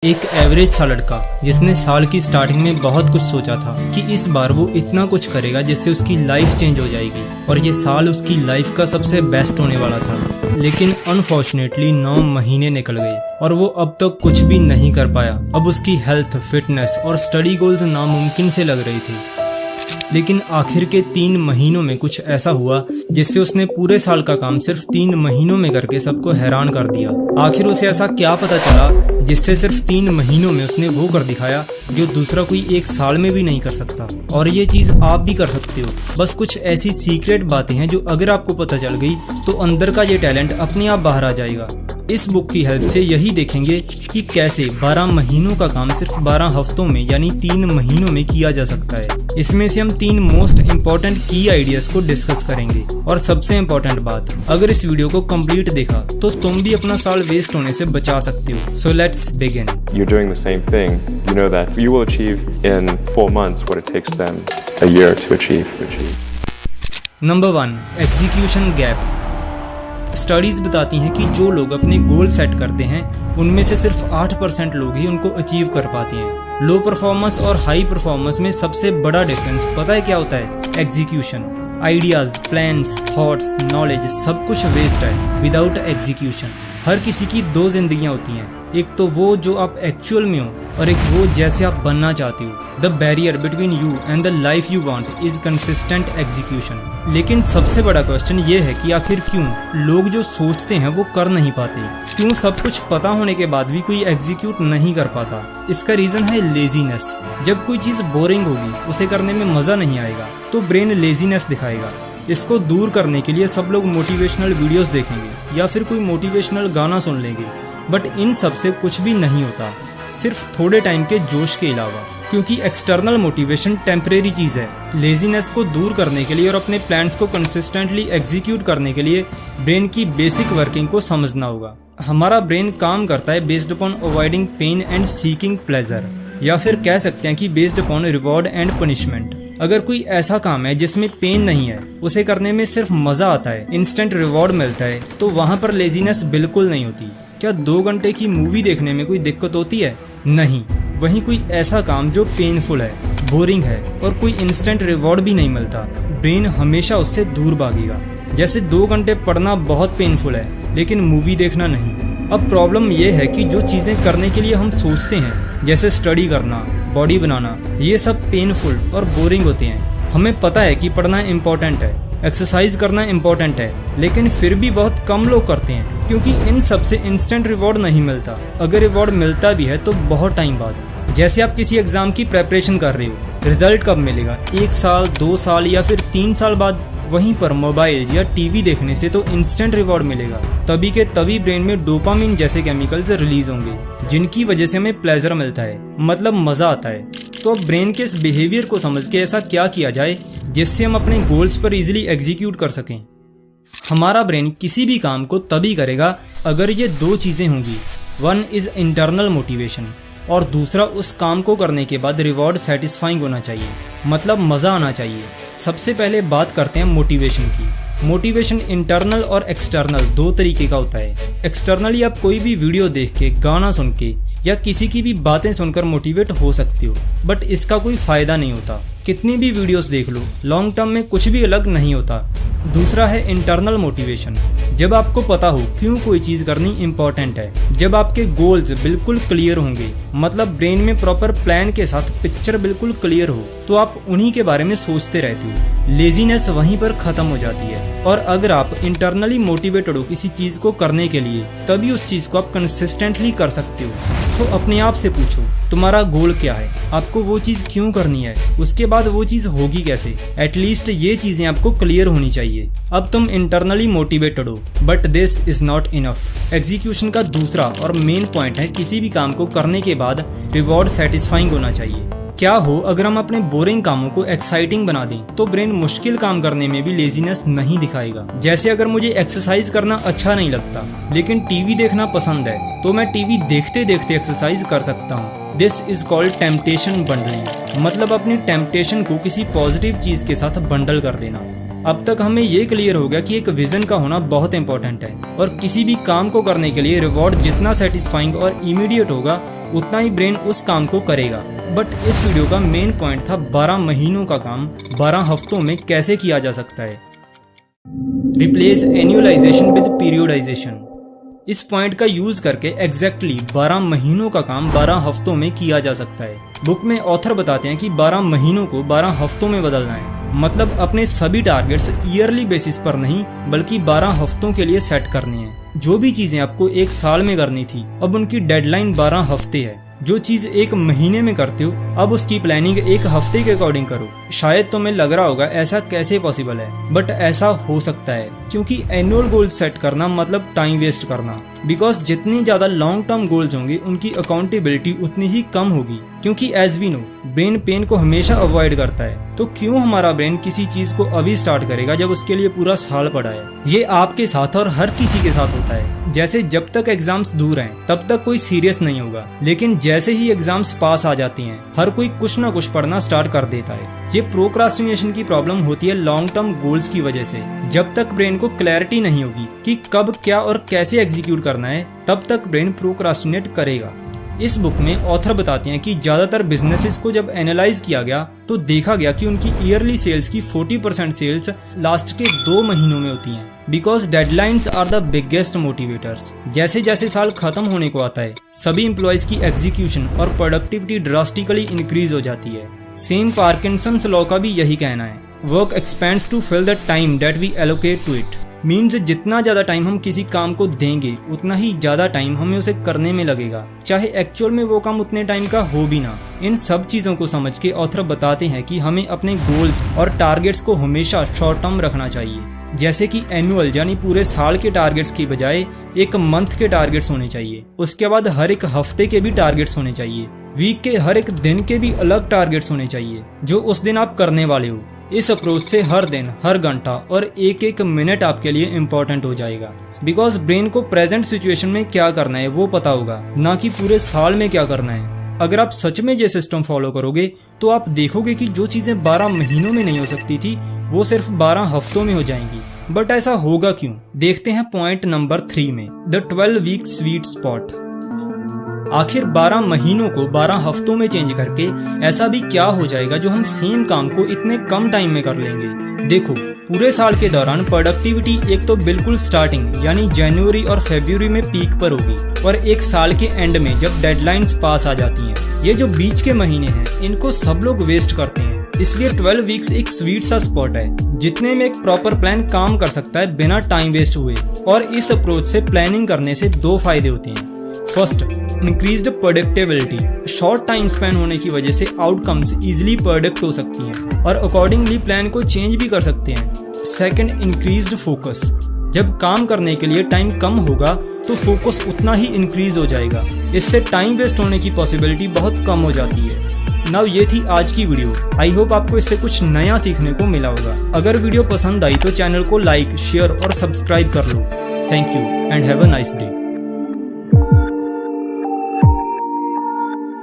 एक एवरेज सा लड़का जिसने साल की स्टार्टिंग में बहुत कुछ सोचा था कि इस बार वो इतना कुछ करेगा जिससे उसकी लाइफ चेंज हो जाएगी और ये साल उसकी लाइफ का सबसे बेस्ट होने वाला था। लेकिन अनफॉर्चुनेटली 9 महीने निकल गए और वो अब तक कुछ भी नहीं कर पाया। अब उसकी हेल्थ, फिटनेस और स्टडी गोल्स नामुमकिन से लग रही थी। लेकिन आखिर के 3 महीनों में कुछ ऐसा हुआ जिससे उसने पूरे साल का काम सिर्फ 3 महीनों में करके सबको हैरान कर दिया। आखिर उसे ऐसा क्या पता चला जिससे सिर्फ 3 महीनों में उसने वो कर दिखाया जो दूसरा कोई 1 साल में भी नहीं कर सकता। और ये चीज आप भी कर सकते हो। बस कुछ ऐसी सीक्रेट बातें हैं जो अगर आपको पता चल गई तो अंदर का ये टैलेंट अपने आप बाहर आ जाएगा। इस बुक की हेल्प से यही देखेंगे कि कैसे 12 महीनों का काम सिर्फ 12 हफ्तों में यानी 3 महीनों में किया जा सकता है। इसमें से हम 3 मोस्ट इम्पोर्टेंट की आइडियाज को डिस्कस करेंगे। और सबसे इम्पोर्टेंट बात, अगर इस वीडियो को कंप्लीट देखा तो तुम भी अपना साल वेस्ट होने से बचा सकते हो। So let's begin. You're doing the same thing, you know that you will achieve in 4 months what it takes them a year to achieve. Number 1, execution gap. Studies बताती हैं कि जो लोग अपने गोल सेट करते हैं उनमें से सिर्फ 8% लोग ही उनको अचीव कर पाते हैं। लो परफॉर्मेंस और हाई परफॉर्मेंस में सबसे बड़ा डिफरेंस पता है क्या होता है? Execution. Ideas, plans, thoughts, knowledge सब कुछ वेस्ट है विदाउट एग्जीक्यूशन। हर किसी की 2 जिंदगियां होती हैं, एक तो वो जो आप एक्चुअल में हो और एक वो जैसे आप बनना चाहते हो। The barrier between you and the life you want is consistent execution. लेकिन सबसे बड़ा क्वेश्चन ये है कि आखिर क्यों लोग जो सोचते हैं वो कर नहीं पाते? क्यों सब कुछ पता होने के बाद भी कोई एग्जीक्यूट नहीं कर पाता? इसका रीजन है लेजीनेस। जब कोई चीज बोरिंग होगी, उसे करने में मजा नहीं आएगा, तो ब्रेन लेजीनेस दिखाएगा। इसको दूर करने के लिए सब लोग मोटिवेशनल वीडियोस देखेंगे या फिर कोई मोटिवेशनल गाना सुन लेंगे। बट इन सब से कुछ भी नहीं होता, सिर्फ थोड़े टाइम के जोश के अलावा, क्योंकि एक्सटर्नल मोटिवेशन टेम्परेरी चीज है। लेजीनेस को दूर करने के लिए और अपने प्लान्स को कंसिस्टेंटली एग्जीक्यूट करने के लिए ब्रेन की बेसिक वर्किंग को समझना होगा। हमारा ब्रेन काम करता है based upon avoiding pain and seeking pleasure, या फिर कह सकते हैं कि based upon reward and punishment. अगर कोई ऐसा काम है जिसमें पेन नहीं है, उसे करने में सिर्फ मजा आता है, इंस्टेंट रिवॉर्ड मिलता है, तो वहां पर लेजीनेस बिल्कुल नहीं होती। क्या 2 घंटे की मूवी देखने में कोई दिक्कत होती है? नहीं। वहीं कोई ऐसा काम जो पेनफुल है, बोरिंग है और कोई इंस्टेंट रिवॉर्ड भी नहीं मिलता, ब्रेन हमेशा उससे दूर भागेगा। जैसे 2 घंटे पढ़ना बहुत पेनफुल है लेकिन मूवी देखना नहीं। अब प्रॉब्लम यह है कि जो चीज़ें करने के लिए हम सोचते हैं, जैसे स्टडी करना, बॉडी बनाना, ये सब पेनफुल और बोरिंग होते हैं। हमें पता है कि पढ़ना इम्पोर्टेंट है, एक्सरसाइज करना इम्पोर्टेंट है, लेकिन फिर भी बहुत कम लोग करते हैं क्योंकि इन सब से इंस्टेंट रिवॉर्ड नहीं मिलता। अगर रिवॉर्ड मिलता भी है तो बहुत टाइम बाद। जैसे आप किसी एग्जाम की प्रेपरेशन कर रहे हो, रिजल्ट कब मिलेगा? 1 साल, 2 साल या फिर 3 साल बाद। वहीं पर मोबाइल या टीवी देखने से तो इंस्टेंट रिवॉर्ड मिलेगा। तभी के तभी ब्रेन में डोपामिन जैसे केमिकल्स रिलीज होंगे जिनकी वजह से हमें प्लेजर मिलता है, मतलब मजा आता है। तो अब ब्रेन के इस बिहेवियर को समझ के ऐसा क्या किया जाए जिससे हम अपने गोल्स पर इजीली एग्जीक्यूट कर सकें। हमारा ब्रेन किसी भी काम को तभी करेगा अगर ये 2 चीजें होंगी। 1 इज इंटरनल मोटिवेशन और दूसरा उस काम को करने के बाद रिवॉर्ड सेटिस्फाइंग होना चाहिए, मतलब मजा आना चाहिए। सबसे पहले बात करते हैं मोटिवेशन की। मोटिवेशन इंटरनल और एक्सटर्नल 2 तरीके का होता है। एक्सटर्नली आप कोई भी वीडियो देख के, गाना सुन के या किसी की भी बातें सुनकर मोटिवेट हो सकते हो, बट इसका कोई फायदा नहीं होता। कितनी भी वीडियोस देख लो, लॉन्ग टर्म में कुछ भी अलग नहीं होता। दूसरा है इंटरनल मोटिवेशन। जब आपको पता हो क्यों कोई चीज़ करनी इंपॉर्टेंट है, जब आपके गोल्स बिल्कुल क्लियर होंगे, मतलब ब्रेन में प्रॉपर प्लान के साथ पिक्चर बिल्कुल क्लियर हो, तो आप उन्हीं के बारे में सोचते रहते हो। लेजीनेस वहीं पर खत्म हो जाती है। और अगर आप इंटरनली मोटिवेटेड हो किसी चीज को करने के लिए, तभी उस चीज को आप कंसिस्टेंटली कर सकते हो। सो अपने आप से पूछो, तुम्हारा गोल क्या है? आपको वो चीज क्यों करनी है? उसके बाद वो चीज होगी कैसे? एटलीस्ट ये चीजें आपको क्लियर होनी चाहिए। अब तुम इंटरनली मोटिवेटेड हो, but this is not enough. Execution का दूसरा और मेन पॉइंट है किसी भी काम को करने के बाद रिवॉर्ड सेटिस्फाइंग होना चाहिए। क्या हो अगर हम अपने बोरिंग कामों को एक्साइटिंग बना दें, तो ब्रेन मुश्किल काम करने में भी लेजीनेस नहीं दिखाएगा। जैसे अगर मुझे एक्सरसाइज करना अच्छा नहीं लगता लेकिन टीवी देखना पसंद है, तो मैं टीवी देखते देखते एक्सरसाइज कर सकता हूँ। This is called temptation bundling, मतलब अपनी टेम्पटेशन को किसी पॉजिटिव चीज के साथ बंडल कर देना। अब तक हमें ये क्लियर हो गया कि एक विजन का होना बहुत इंपॉर्टेंट है और किसी भी काम को करने के लिए रिवॉर्ड जितना सेटिस्फाइंग और इमीडिएट होगा उतना ही ब्रेन उस काम को करेगा। बट इस वीडियो का मेन पॉइंट था 12 महीनों का काम 12 हफ्तों में कैसे किया जा सकता है। Replace annualisation with periodisation. इस पॉइंट का यूज करके एग्जैक्टली 12 महीनों का काम 12 हफ्तों में किया जा सकता है। बुक में ऑथर बताते हैं कि 12 महीनों को 12 हफ्तों में बदलना है, मतलब अपने सभी टारगेट्स ईयरली बेसिस पर नहीं बल्कि 12 हफ्तों के लिए सेट करने हैं। जो भी चीजें आपको एक साल में करनी थी अब उनकी डेडलाइन 12 हफ्ते है। जो चीज एक महीने में करते हो अब उसकी प्लानिंग एक हफ्ते के अकॉर्डिंग करो। शायद तुम्हें लग रहा होगा ऐसा कैसे पॉसिबल है, बट ऐसा हो सकता है क्योंकि एनुअल गोल सेट करना मतलब टाइम वेस्ट करना। बिकॉज जितनी ज्यादा लॉन्ग टर्म गोल्स होंगे उनकी अकाउंटेबिलिटी उतनी ही कम होगी, क्योंकि as we know brain pain को हमेशा अवॉइड करता है। तो क्यों हमारा ब्रेन किसी चीज को अभी स्टार्ट करेगा जब उसके लिए पूरा साल पड़ा है। ये आपके साथ और हर किसी के साथ होता है। जैसे जब तक एग्जाम्स दूर हैं तब तक कोई सीरियस नहीं होगा, लेकिन जैसे ही एग्जाम्स पास आ जाती हैं हर कोई कुछ ना कुछ पढ़ना स्टार्ट कर देता है। ये प्रोक्रास्टिनेशन की प्रॉब्लम होती है लॉन्ग टर्म गोल्स की वजह से। जब तक ब्रेन को क्लैरिटी नहीं होगी कि कब क्या और कैसे एग्जीक्यूट करना है तब तक ब्रेन प्रोक्रास्टिनेट करेगा। इस बुक में ऑथर बताते हैं कि ज्यादातर बिजनेसेस को जब एनालाइज किया गया तो देखा गया कि उनकी ईयरली सेल्स की 40% सेल्स लास्ट के 2 महीनों में होती हैं। Because deadlines are the biggest motivators. जैसे जैसे साल खत्म होने को आता है सभी एम्प्लॉयज की एग्जीक्यूशन और प्रोडक्टिविटी ड्रास्टिकली इंक्रीज हो जाती है। सेम पार्किंसंस लॉ का भी यही कहना है, work expands to fill the time that we allocate to it. Means जितना ज्यादा टाइम हम किसी काम को देंगे उतना ही ज्यादा टाइम हमें उसे करने में लगेगा, चाहे एक्चुअल में वो काम उतने टाइम का हो भी ना। इन सब चीजों को समझ के ऑथर बताते हैं कि हमें अपने गोल्स और टारगेट्स को हमेशा शॉर्ट टर्म रखना चाहिए। जैसे कि एनुअल यानी पूरे साल के टारगेट्स की बजाय एक मंथ के टारगेट्स होने चाहिए। उसके बाद हर एक हफ्ते के भी टारगेट्स होने चाहिए। वीक के हर एक दिन के भी अलग टारगेट्स होने चाहिए जो उस दिन आप करने वाले हो। इस अप्रोच से हर दिन, हर घंटा और एक एक मिनट आपके लिए इम्पोर्टेंट हो जाएगा। बिकॉज ब्रेन को प्रेजेंट सिचुएशन में क्या करना है वो पता होगा, ना कि पूरे साल में क्या करना है। अगर आप सच में ये सिस्टम फॉलो करोगे तो आप देखोगे कि जो चीजें 12 महीनों में नहीं हो सकती थी वो सिर्फ 12 हफ्तों में हो जाएंगी। बट ऐसा होगा क्यों? देखते हैं पॉइंट नंबर 3 में, द 12 वीक स्वीट स्पॉट। आखिर 12 महीनों को 12 हफ्तों में चेंज करके ऐसा भी क्या हो जाएगा जो हम सेम काम को इतने कम टाइम में कर लेंगे। देखो, पूरे साल के दौरान प्रोडक्टिविटी एक तो बिल्कुल स्टार्टिंग यानी जनवरी और फरवरी में पीक पर होगी और एक साल के एंड में जब डेडलाइंस पास आ जाती हैं। ये जो बीच के महीने हैं इनको सब लोग वेस्ट करते हैं। इसलिए 12 वीक्स एक स्वीट सा स्पॉट है जितने में एक प्रॉपर प्लान काम कर सकता है बिना टाइम वेस्ट हुए। और इस अप्रोच से प्लानिंग करने से 2 फायदे होते हैं। First, increased productivity. Short time span होने की वजह से आउटकम्स इजीली प्रोडक्ट हो सकती हैं और अकॉर्डिंगली प्लान को चेंज भी कर सकते हैं। Second, increased focus. जब काम करने के लिए टाइम कम होगा तो फोकस उतना ही इंक्रीज हो जाएगा। इससे टाइम वेस्ट होने की पॉसिबिलिटी बहुत कम हो जाती है। नाउ ये थी आज की वीडियो। आई होप आपको इससे कुछ नया सीखने को मिला होगा। अगर वीडियो पसंद आई तो चैनल को लाइक, शेयर और सब्सक्राइब कर लो। Thank you and have a nice day.